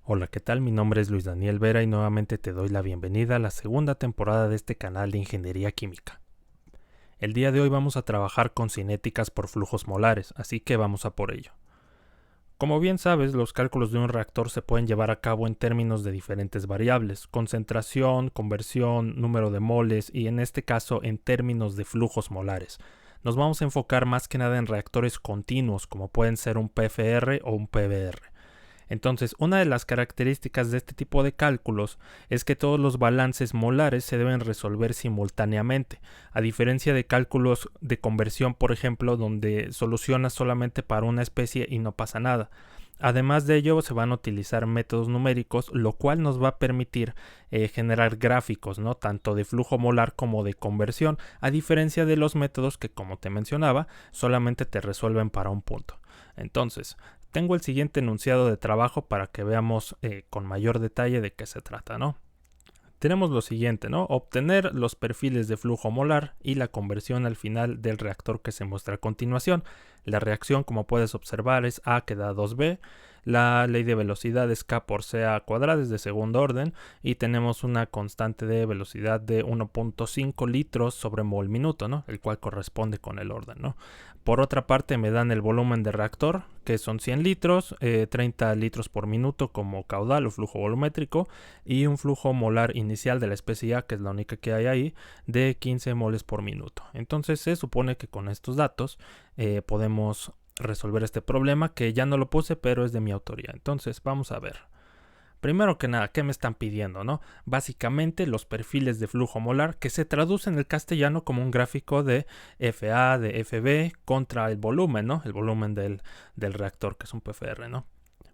Hola, ¿qué tal? Mi nombre es Luis Daniel Vera y nuevamente te doy la bienvenida a la segunda temporada de este canal de Ingeniería Química. El día de hoy vamos a trabajar con cinéticas por flujos molares, así que vamos a por ello. Como bien sabes, los cálculos de un reactor se pueden llevar a cabo en términos de diferentes variables: concentración, conversión, número de moles y en este caso en términos de flujos molares. Nos vamos a enfocar más que nada en reactores continuos como pueden ser un PFR o un PBR. Entonces, una de las características de este tipo de cálculos es que todos los balances molares se deben resolver simultáneamente, a diferencia de cálculos de conversión, por ejemplo, donde solucionas solamente para una especie y no pasa nada. Además de ello, se van a utilizar métodos numéricos, lo cual nos va a permitir generar gráficos, ¿no? Tanto de flujo molar como de conversión, a diferencia de los métodos que, como te mencionaba, solamente te resuelven para un punto. Entonces, tengo el siguiente enunciado de trabajo para que veamos con mayor detalle de qué se trata, ¿no? Tenemos lo siguiente, ¿no? Obtener los perfiles de flujo molar y la conversión al final del reactor que se muestra a continuación. La reacción, como puedes observar, es A que da 2B. La ley de velocidad es K por CA cuadrada, es de segundo orden, y tenemos una constante de velocidad de 1.5 litros sobre mol minuto, ¿no? El cual corresponde con el orden, ¿no? Por otra parte me dan el volumen de reactor, que son 100 litros, 30 litros por minuto como caudal o flujo volumétrico, y un flujo molar inicial de la especie A, que es la única que hay ahí, de 15 moles por minuto. Entonces se supone que con estos datos podemos resolver este problema, que ya no lo puse, pero es de mi autoría. Entonces vamos a ver. Primero que nada, ¿qué me están pidiendo, no? Básicamente los perfiles de flujo molar, que se traduce en el castellano como un gráfico de FA, de FB contra el volumen, ¿no? El volumen del reactor, que es un PFR, ¿no?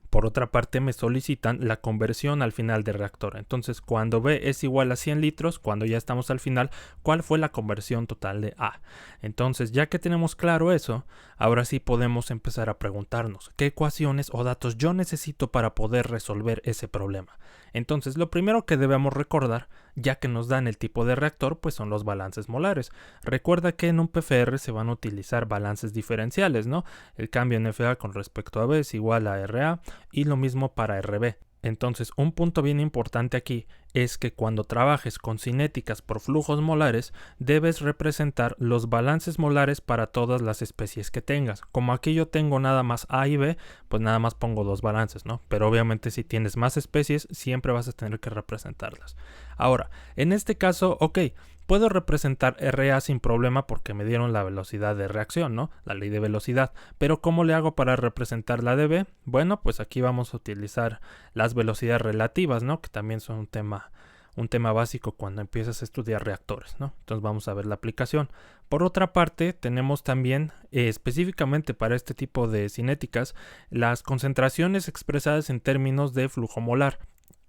Por otra parte, me solicitan la conversión al final del reactor. Entonces, cuando B es igual a 100 litros, cuando ya estamos al final, ¿cuál fue la conversión total de A? Entonces, ya que tenemos claro eso, ahora sí podemos empezar a preguntarnos qué ecuaciones o datos yo necesito para poder resolver ese problema. Entonces, lo primero que debemos recordar, ya que nos dan el tipo de reactor, pues son los balances molares. Recuerda que en un PFR se van a utilizar balances diferenciales, ¿no? El cambio en FA con respecto a B es igual a RA y lo mismo para RB. Entonces, un punto bien importante aquí es que cuando trabajes con cinéticas por flujos molares, debes representar los balances molares para todas las especies que tengas. Como aquí yo tengo nada más A y B, pues nada más pongo dos balances, ¿no? Pero obviamente si tienes más especies, siempre vas a tener que representarlas. Ahora, en este caso, ok, puedo representar RA sin problema porque me dieron la velocidad de reacción, ¿no? La ley de velocidad. Pero ¿cómo le hago para representar la de B? Bueno, pues aquí vamos a utilizar las velocidades relativas, ¿no? Que también son un tema básico cuando empiezas a estudiar reactores, ¿no? Entonces vamos a ver la aplicación. Por otra parte, tenemos también específicamente para este tipo de cinéticas las concentraciones expresadas en términos de flujo molar.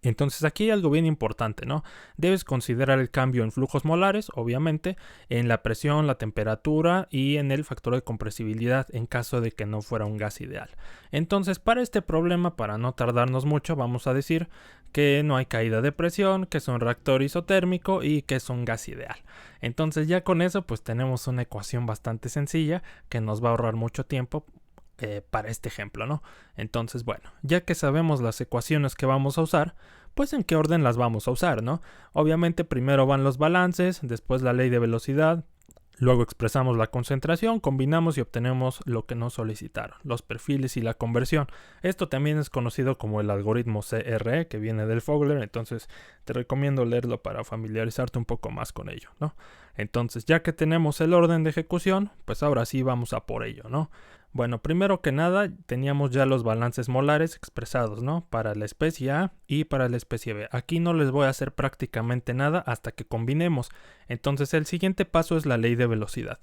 Entonces aquí hay algo bien importante, ¿no? Debes considerar el cambio en flujos molares, obviamente, en la presión, la temperatura y en el factor de compresibilidad en caso de que no fuera un gas ideal. Entonces, para este problema, para no tardarnos mucho, vamos a decir que no hay caída de presión, que es un reactor isotérmico y que es un gas ideal. Entonces ya con eso pues tenemos una ecuación bastante sencilla que nos va a ahorrar mucho tiempo para este ejemplo, ¿no? Entonces, bueno, ya que sabemos las ecuaciones que vamos a usar, pues en qué orden las vamos a usar, ¿no? Obviamente primero van los balances, después la ley de velocidad, luego expresamos la concentración, combinamos y obtenemos lo que nos solicitaron, los perfiles y la conversión. Esto también es conocido como el algoritmo CRE, que viene del Fogler, entonces te recomiendo leerlo para familiarizarte un poco más con ello, ¿no? Entonces, ya que tenemos el orden de ejecución, pues ahora sí vamos a por ello, ¿no? Bueno, primero que nada teníamos ya los balances molares expresados, ¿no? Para la especie A y para la especie B. Aquí no les voy a hacer prácticamente nada hasta que combinemos. Entonces el siguiente paso es la ley de velocidad.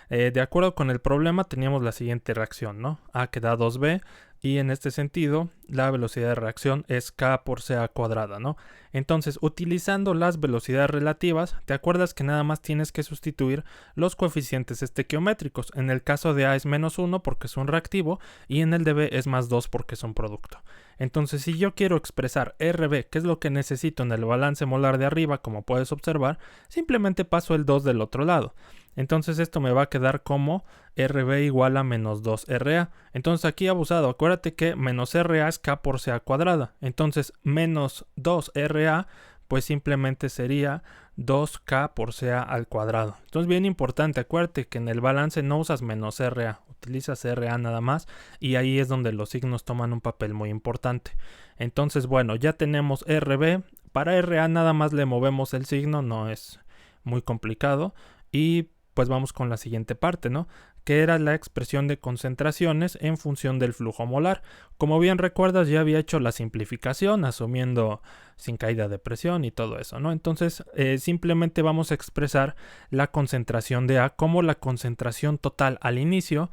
De acuerdo con el problema teníamos la siguiente reacción, ¿no? A que da 2B y en este sentido la velocidad de reacción es K por CA cuadrada, ¿no? Entonces, utilizando las velocidades relativas, te acuerdas que nada más tienes que sustituir los coeficientes estequiométricos. En el caso de A es -1 porque es un reactivo y en el de B es +2 porque es un producto. Entonces, si yo quiero expresar RB, que es lo que necesito en el balance molar de arriba, como puedes observar, simplemente paso el 2 del otro lado. Entonces esto me va a quedar como RB igual a menos 2RA. Entonces aquí abusado, acuérdate que menos RA es K por CA cuadrada. Entonces menos 2RA pues simplemente sería 2K por CA al cuadrado. Entonces bien importante, acuérdate que en el balance no usas menos RA, utilizas RA nada más y ahí es donde los signos toman un papel muy importante. Entonces bueno, ya tenemos RB, para RA nada más le movemos el signo, no es muy complicado y pues vamos con la siguiente parte, ¿no? Que era la expresión de concentraciones en función del flujo molar. Como bien recuerdas, ya había hecho la simplificación asumiendo sin caída de presión y todo eso, ¿no? Entonces simplemente vamos a expresar la concentración de A como la concentración total al inicio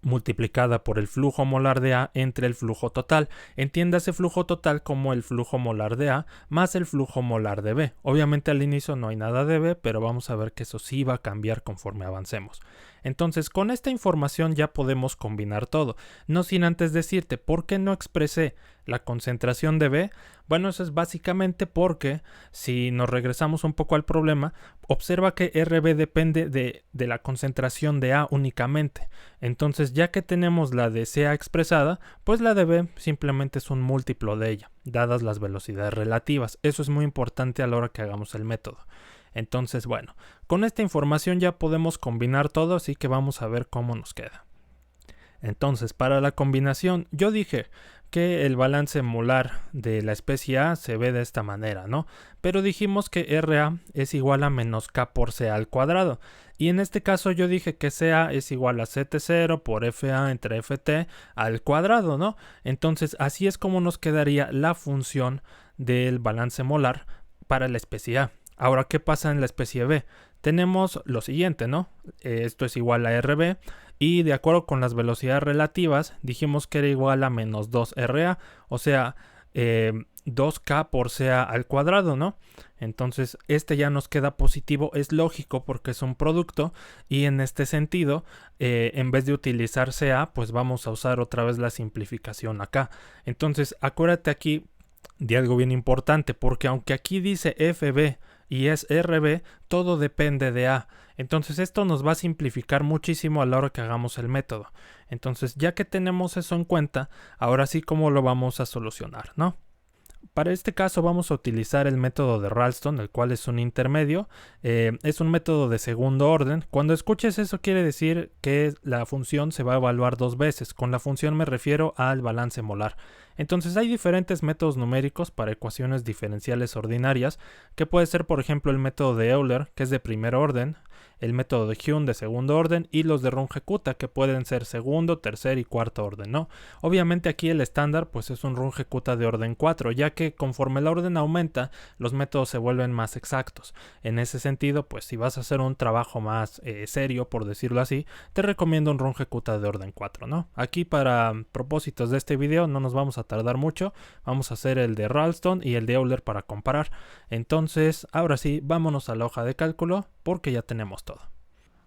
multiplicada por el flujo molar de A entre el flujo total. Entiéndase flujo total como el flujo molar de A más el flujo molar de B. Obviamente al inicio no hay nada de B, pero vamos a ver que eso sí va a cambiar conforme avancemos. Entonces con esta información ya podemos combinar todo. No sin antes decirte por qué no expresé la concentración de B. Bueno, eso es básicamente porque si nos regresamos un poco al problema, observa que RB depende de la concentración de A únicamente. Entonces ya que tenemos la de CA expresada, pues la de B simplemente es un múltiplo de ella, dadas las velocidades relativas. Eso es muy importante a la hora que hagamos el método. Entonces bueno, con esta información ya podemos combinar todo, así que vamos a ver cómo nos queda. Entonces para la combinación yo dije que el balance molar de la especie A se ve de esta manera, ¿no? Pero dijimos que RA es igual a menos K por CA al cuadrado. Y en este caso yo dije que CA es igual a CT0 por FA entre FT al cuadrado, ¿no? Entonces así es como nos quedaría la función del balance molar para la especie A. Ahora, ¿qué pasa en la especie B? Tenemos lo siguiente, ¿no? Esto es igual a RB y de acuerdo con las velocidades relativas dijimos que era igual a menos 2RA, o sea, 2K por CA al cuadrado, ¿no? Entonces este ya nos queda positivo, es lógico porque es un producto y en este sentido, en vez de utilizar CA, pues vamos a usar otra vez la simplificación acá. Entonces acuérdate aquí de algo bien importante, porque aunque aquí dice FB y es RB, todo depende de A. Entonces esto nos va a simplificar muchísimo a la hora que hagamos el método. Entonces ya que tenemos eso en cuenta, ahora sí cómo lo vamos a solucionar, ¿no? Para este caso vamos a utilizar el método de Ralston, el cual es un intermedio, es un método de segundo orden. Cuando escuches eso quiere decir que la función se va a evaluar dos veces. Con la función me refiero al balance molar. Entonces hay diferentes métodos numéricos para ecuaciones diferenciales ordinarias, que puede ser por ejemplo el método de Euler, que es de primer orden, el método de Hume de segundo orden y los de Runge-Kutta, que pueden ser segundo, tercer y cuarto orden, ¿no? Obviamente aquí el estándar pues es un Runge-Kutta de orden 4, ya que conforme el orden aumenta, los métodos se vuelven más exactos. En ese sentido, pues si vas a hacer un trabajo más serio, por decirlo así, te recomiendo un Runge-Kutta de orden 4, ¿no? Aquí para propósitos de este video no nos vamos a tardar mucho, vamos a hacer el de Ralston y el de Euler para comparar. Entonces, ahora sí, vámonos a la hoja de cálculo porque ya tenemos todo.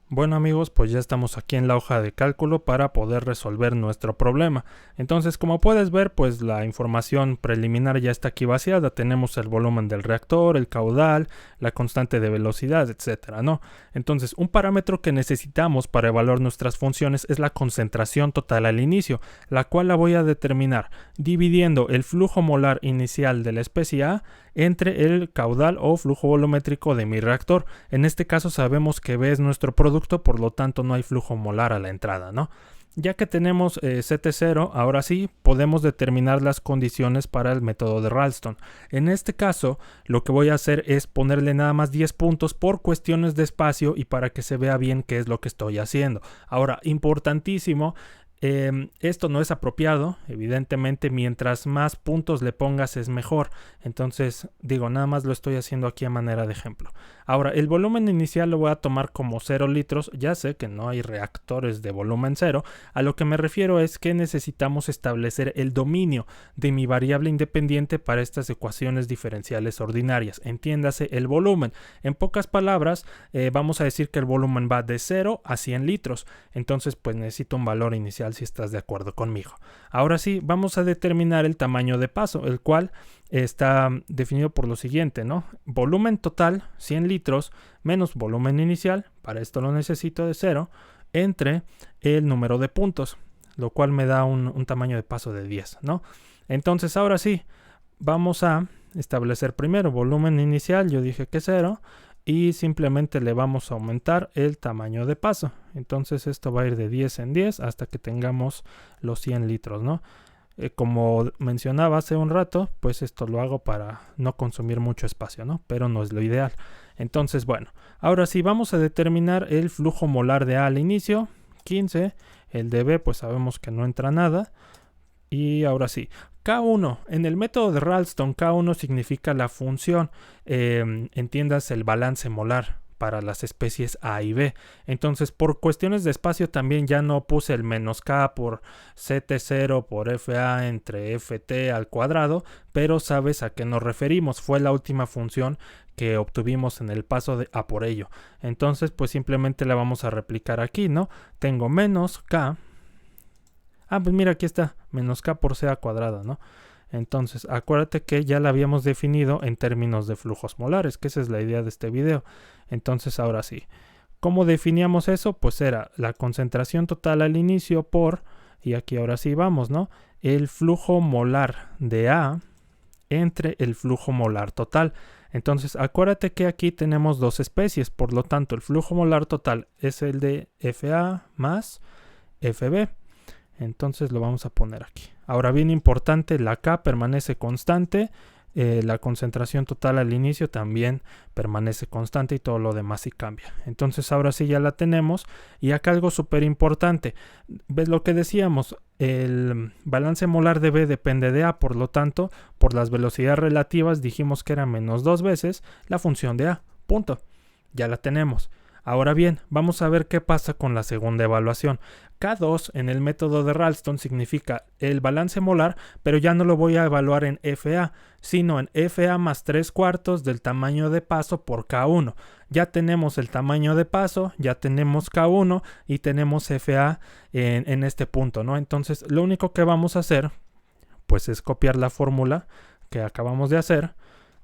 Bueno amigos, pues ya estamos aquí en la hoja de cálculo para poder resolver nuestro problema. Entonces, como puedes ver, pues la información preliminar ya está aquí vaciada. Tenemos el volumen del reactor, el caudal, la constante de velocidad, etcétera, ¿no? Entonces, un parámetro que necesitamos para evaluar nuestras funciones es la concentración total al inicio, la cual la voy a determinar dividiendo el flujo molar inicial de la especie A entre el caudal o flujo volumétrico de mi reactor. En este caso sabemos que B es nuestro producto, por lo tanto no hay flujo molar a la entrada, ¿no? Ya que tenemos CT0, ahora sí podemos determinar las condiciones para el método de Ralston. En este caso, lo que voy a hacer es ponerle nada más 10 puntos por cuestiones de espacio y para que se vea bien qué es lo que estoy haciendo. Ahora, importantísimo, esto no es apropiado, evidentemente mientras más puntos le pongas es mejor. Entonces digo, nada más lo estoy haciendo aquí a manera de ejemplo. Ahora, el volumen inicial lo voy a tomar como 0 litros. Ya sé que no hay reactores de volumen 0. A lo que me refiero es que necesitamos establecer el dominio de mi variable independiente para estas ecuaciones diferenciales ordinarias. Entiéndase el volumen. En pocas palabras, vamos a decir que el volumen va de 0 a 100 litros. Entonces pues necesito un valor inicial inicial si estás de acuerdo conmigo. Ahora sí, vamos a determinar el tamaño de paso, el cual está definido por lo siguiente, ¿no? Volumen total, 100 litros, menos volumen inicial, para esto lo necesito de 0, entre el número de puntos, lo cual me da un tamaño de paso de 10, ¿no? Entonces ahora sí, vamos a establecer primero volumen inicial, yo dije que 0, y simplemente le vamos a aumentar el tamaño de paso. Entonces esto va a ir de 10 en 10 hasta que tengamos los 100 litros, ¿no? Como mencionaba hace un rato, pues esto lo hago para no consumir mucho espacio, ¿no? Pero no es lo ideal. Entonces, bueno, ahora sí vamos a determinar el flujo molar de A al inicio, 15, el de B pues sabemos que no entra nada. Y ahora sí, K1, en el método de Ralston, K1 significa la función, entiendas el balance molar para las especies A y B. Entonces, por cuestiones de espacio también ya no puse el menos K por CT0 por FA entre FT al cuadrado, pero sabes a qué nos referimos. Fue la última función que obtuvimos en el paso de A por ello. Entonces, pues simplemente la vamos a replicar aquí, ¿no? Tengo menos K. Pues mira, aquí está, menos K por C a cuadrada, ¿no? Entonces, acuérdate que ya la habíamos definido en términos de flujos molares, que esa es la idea de este video. Entonces, ahora sí, ¿cómo definíamos eso? Pues era la concentración total al inicio por, y aquí ahora sí vamos, ¿no? El flujo molar de A entre el flujo molar total. Entonces, acuérdate que aquí tenemos dos especies, por lo tanto, el flujo molar total es el de FA más FB. Entonces lo vamos a poner aquí. Ahora bien importante, la K permanece constante, la concentración total al inicio también permanece constante y todo lo demás sí cambia. Entonces ahora sí ya la tenemos. Y acá algo súper importante. ¿Ves lo que decíamos? El balance molar de B depende de A, por lo tanto, por las velocidades relativas dijimos que era menos 2 veces la función de A. Punto. Ya la tenemos. Ahora bien, vamos a ver qué pasa con la segunda evaluación. K2 en el método de Ralston significa el balance molar, pero ya no lo voy a evaluar en FA, sino en FA más 3/4 del tamaño de paso por K1. Ya tenemos el tamaño de paso, ya tenemos K1 y tenemos FA en este punto, ¿no? Entonces, lo único que vamos a hacer, pues es copiar la fórmula que acabamos de hacer.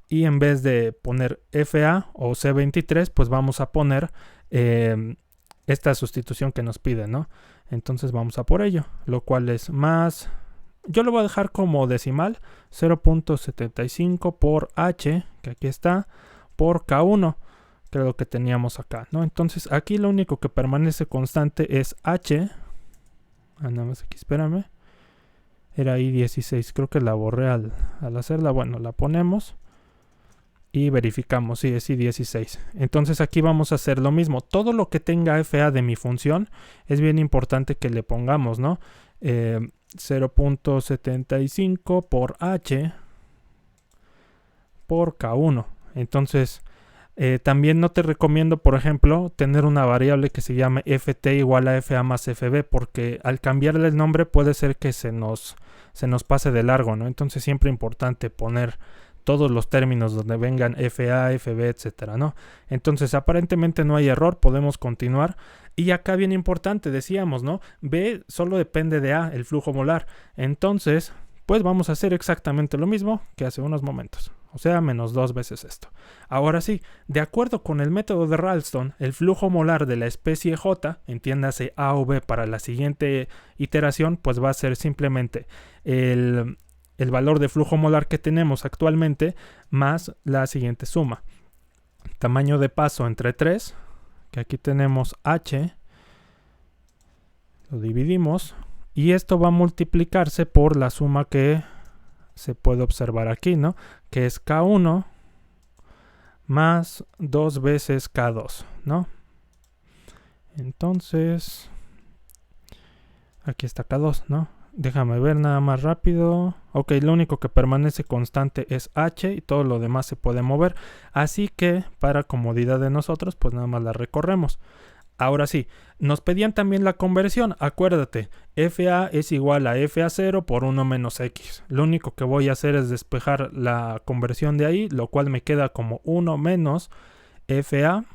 Y en vez de poner FA o C23, pues vamos a poner esta sustitución que nos pide, ¿no? Entonces vamos a por ello, lo cual es más, yo lo voy a dejar como decimal, 0.75 por H, que aquí está, por K1, que es lo que teníamos acá, ¿no? Entonces aquí lo único que permanece constante es H. Nada más aquí, espérame. Era ahí 16, creo que la borré al hacerla. Bueno, la ponemos. Y verificamos, sí, es I16. Entonces aquí vamos a hacer lo mismo. Todo lo que tenga FA de mi función es bien importante que le pongamos, ¿no? 0.75 por H por K1. Entonces, también no te recomiendo, por ejemplo, tener una variable que se llame FT igual a FA más FB, porque al cambiarle el nombre puede ser que se nos pase de largo, ¿no? Entonces siempre es importante poner todos los términos donde vengan FA, FB, etcétera, ¿no? Entonces, aparentemente no hay error, podemos continuar. Y acá bien importante, decíamos, ¿no? B solo depende de A, el flujo molar. Entonces, pues vamos a hacer exactamente lo mismo que hace unos momentos. O sea, menos 2 veces esto. Ahora sí, de acuerdo con el método de Ralston, el flujo molar de la especie J, entiéndase A o B para la siguiente iteración, pues va a ser simplemente el valor de flujo molar que tenemos actualmente más la siguiente suma. Tamaño de paso entre 3, que aquí tenemos H, lo dividimos y esto va a multiplicarse por la suma que se puede observar aquí, ¿no? Que es K1 más 2 veces K2, ¿no? Entonces, aquí está K2, ¿no? Déjame ver nada más rápido. Ok, lo único que permanece constante es H y todo lo demás se puede mover. Así que, para comodidad de nosotros, pues nada más la recorremos. Ahora sí, nos pedían también la conversión. Acuérdate, FA es igual a FA0 por 1 menos X. Lo único que voy a hacer es despejar la conversión de ahí, lo cual me queda como 1 menos FA,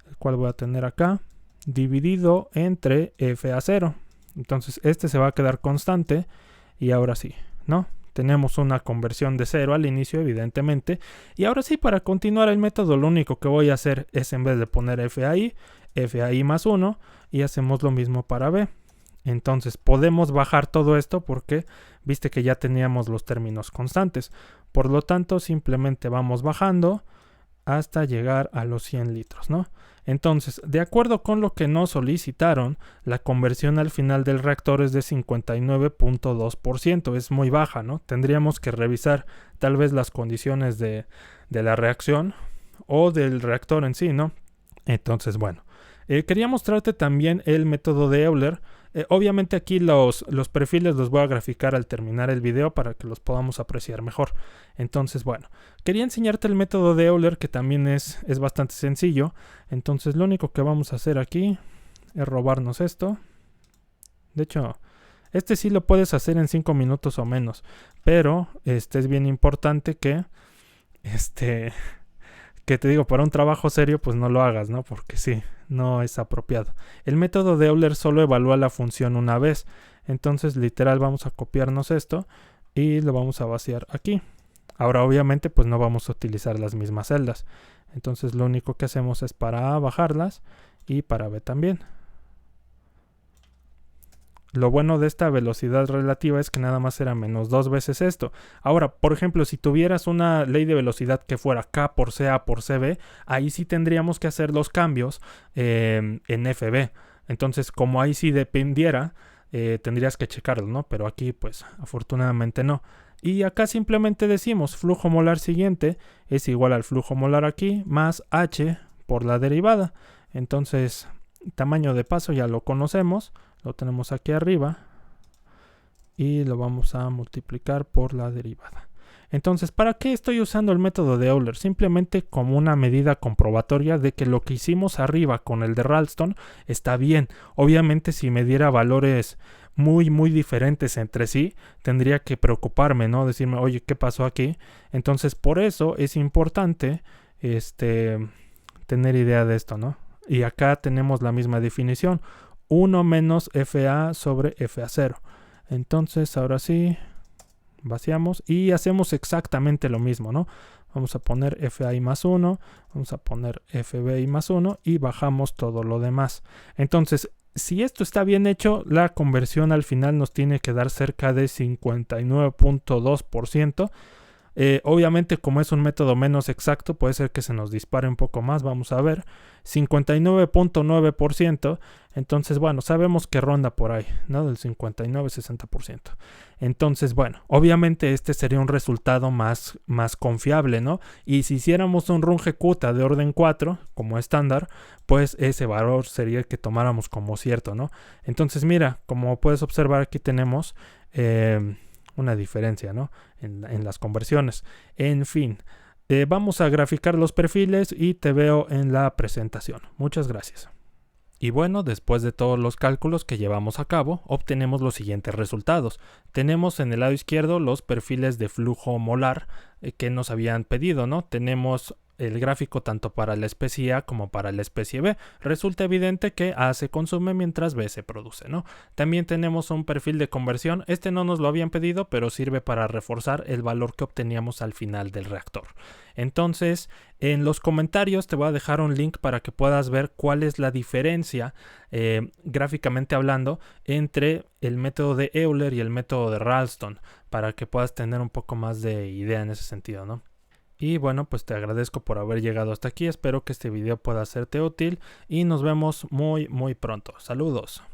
el cual voy a tener acá, dividido entre FA0. Entonces este se va a quedar constante y ahora sí, ¿no? Tenemos una conversión de 0 al inicio, evidentemente. Y ahora sí, para continuar el método, lo único que voy a hacer es, en vez de poner FAI más 1, y hacemos lo mismo para B. Entonces podemos bajar todo esto porque viste que ya teníamos los términos constantes. Por lo tanto, simplemente vamos bajando hasta llegar a los 100 litros, ¿no? Entonces, de acuerdo con lo que nos solicitaron, la conversión al final del reactor es de 59.2%, es muy baja, ¿no? Tendríamos que revisar tal vez las condiciones de la reacción o del reactor en sí, ¿no? Entonces, bueno, quería mostrarte también el método de Euler. Obviamente aquí los perfiles los voy a graficar al terminar el video para que los podamos apreciar mejor. Entonces, bueno, quería enseñarte el método de Euler, que también es bastante sencillo. Entonces lo único que vamos a hacer aquí es robarnos esto. De hecho, este sí lo puedes hacer en 5 minutos o menos, pero es bien importante que que te digo, para un trabajo serio pues no lo hagas, ¿no? Porque sí, no es apropiado. El método de Euler solo evalúa la función una vez. Entonces literal vamos a copiarnos esto y lo vamos a vaciar aquí. Ahora obviamente pues no vamos a utilizar las mismas celdas. Entonces lo único que hacemos es para A bajarlas y para B también. Lo bueno de esta velocidad relativa es que nada más era menos 2 veces esto. Ahora, por ejemplo, si tuvieras una ley de velocidad que fuera K por CA por CB, ahí sí tendríamos que hacer los cambios en FB. Entonces, como ahí sí dependiera, tendrías que checarlo, ¿no? Pero aquí, pues, afortunadamente no. Y acá simplemente decimos flujo molar siguiente es igual al flujo molar aquí más H por la derivada. Entonces, tamaño de paso ya lo conocemos. Lo tenemos aquí arriba y lo vamos a multiplicar por la derivada. Entonces, ¿para qué estoy usando el método de Euler? Simplemente como una medida comprobatoria de que lo que hicimos arriba con el de Ralston está bien. Obviamente, si me diera valores muy diferentes entre sí, tendría que preocuparme, ¿no? Decirme, oye, ¿qué pasó aquí? Entonces, por eso es importante tener idea de esto, ¿no? Y acá tenemos la misma definición. 1 menos FA sobre FA0. Entonces, ahora sí, vaciamos y hacemos exactamente lo mismo, ¿no? Vamos a poner FA más 1, vamos a poner FB más 1 y bajamos todo lo demás. Entonces, si esto está bien hecho, la conversión al final nos tiene que dar cerca de 59.2%. Obviamente, como es un método menos exacto, puede ser que se nos dispare un poco más. Vamos a ver, 59.9%. Entonces, bueno, sabemos que ronda por ahí, ¿no? Del 59-60%. Entonces, bueno, obviamente este sería un resultado más confiable, ¿no? Y si hiciéramos un Runge-Kutta de orden 4, como estándar, pues ese valor sería el que tomáramos como cierto, ¿no? Entonces, mira, como puedes observar, aquí tenemos una diferencia, ¿no? En las conversiones. En fin, vamos a graficar los perfiles y te veo en la presentación. Muchas gracias. Y bueno, después de todos los cálculos que llevamos a cabo, obtenemos los siguientes resultados. Tenemos en el lado izquierdo los perfiles de flujo molar que nos habían pedido, ¿no? Tenemos el gráfico tanto para la especie A como para la especie B. Resulta evidente que A se consume mientras B se produce, ¿no? También tenemos un perfil de conversión. Este no nos lo habían pedido, pero sirve para reforzar el valor que obteníamos al final del reactor. Entonces, en los comentarios te voy a dejar un link para que puedas ver cuál es la diferencia, gráficamente hablando, entre el método de Euler y el método de Ralston, para que puedas tener un poco más de idea en ese sentido, ¿no? Y bueno, pues te agradezco por haber llegado hasta aquí. Espero que este video pueda serte útil y nos vemos muy pronto. Saludos.